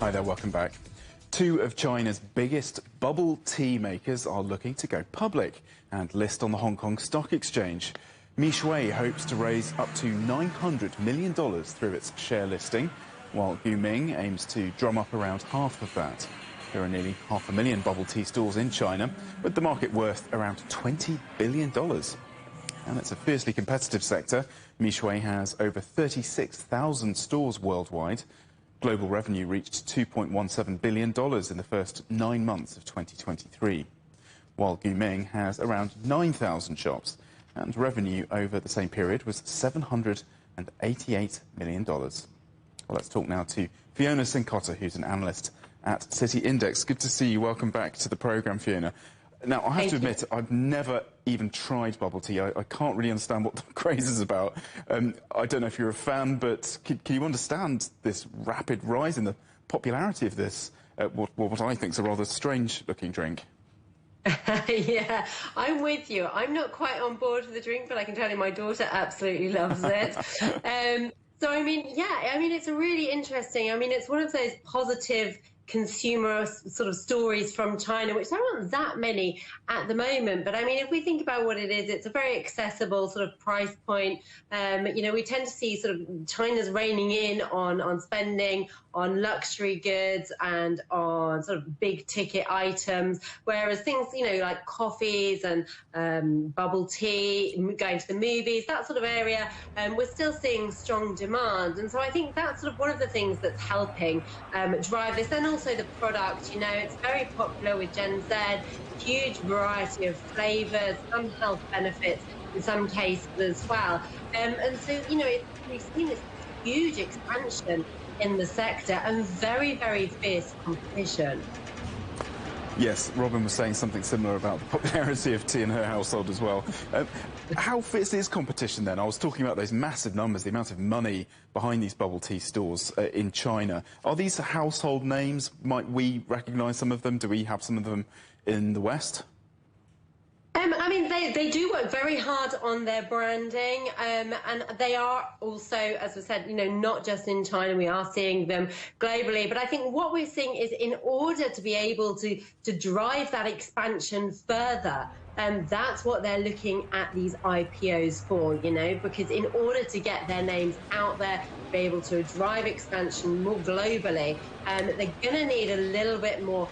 Hi there, welcome back. Two of China's biggest bubble tea makers are looking to go public and list on the Hong Kong Stock Exchange. Meishui hopes to raise up to $900 million through its share listing, while Yuming aims to drum up around half of that. There are nearly 500,000 bubble tea stores in China, with the market worth around $20 billion. And it's a fiercely competitive sector. Meishui has over 36,000 stores worldwide. Global revenue reached $2.17 billion in the first 9 months of 2023, while Yuming has around 9,000 shops, and revenue over the same period was $788 million. Well, let's talk now to Fiona Cincotta, who's an analyst at City Index. Good to see you. Welcome back to the programme, Fiona. Now, I have to admit, I've never even tried bubble tea. I can't really understand what the craze is about. I don't know if you're a fan, but can you understand this rapid rise in the popularity of this, what I think is a rather strange-looking drink? Yeah, I'm with you. I'm not quite on board with the drink, but I can tell you my daughter absolutely loves it. So, I mean, it's really interesting. I mean, it's one of those positive consumer sort of stories from China, which there aren't that many at the moment. But I mean, if we think about what it is, it's a very accessible sort of price point. We tend to see sort of China's reining in on spending on luxury goods and on sort of big ticket items, whereas things, like coffees and bubble tea, going to the movies, that sort of area, we're still seeing strong demand. And so I think that's sort of one of the things that's helping drive this. And also the product, it's very popular with Gen Z, huge variety of flavours, some health benefits in some cases as well. And so, we've seen this huge expansion in the sector and very, very fierce competition. Yes, Robin was saying something similar about the popularity of tea in her household as well. How fierce is competition then? I was talking about those massive numbers, the amount of money behind these bubble tea stores in China. Are these household names? Might we recognise some of them? Do we have some of them in the West? They do work very hard on their branding, and they are also, as I said, not just in China, we are seeing them globally. But I think what we're seeing is, in order to be able to drive that expansion further, that's what they're looking at these IPOs for, because in order to get their names out there, be able to drive expansion more globally, they're going to need a little bit more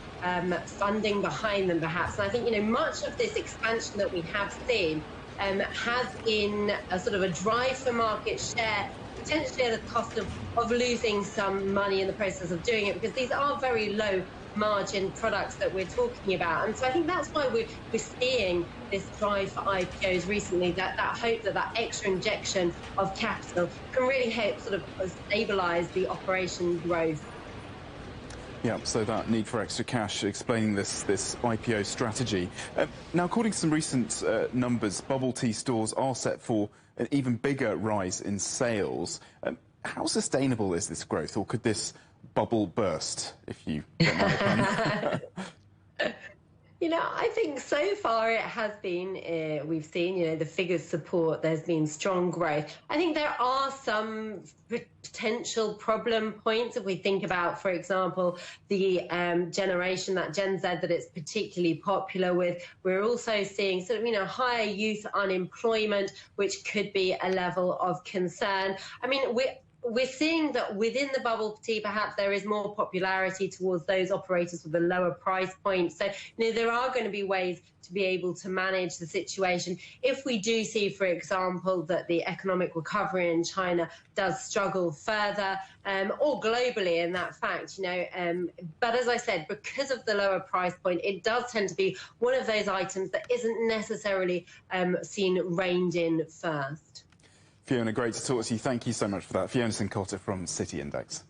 funding behind them, perhaps. And I think, much of this expansion that we have seen has been a sort of a drive for market share, potentially at the cost of losing some money in the process of doing it, because these are very low margin products that we're talking about. And so I think that's why we're seeing this drive for IPOs recently, that hope that extra injection of capital can really help sort of stabilise the operation growth. Yeah, so that need for extra cash, explaining this IPO strategy. Now, according to some recent numbers, bubble tea stores are set for an even bigger rise in sales. How sustainable is this growth, or could this bubble burst, if you don't mind the pun? I think so far it has been, we've seen, the figures support there's been strong growth. I think there are some potential problem points if we think about, for example, the generation, that Gen Z that it's particularly popular with. We're also seeing sort of, higher youth unemployment, which could be a level of concern. I mean, we're seeing that within the bubble tea, perhaps there is more popularity towards those operators with a lower price point. So, there are going to be ways to be able to manage the situation. If we do see, for example, that the economic recovery in China does struggle further, or globally in that fact, but as I said, because of the lower price point, it does tend to be one of those items that isn't necessarily seen reined in first. Fiona, great to talk to you. Thank you so much for that. Fiona Cincotta from City Index.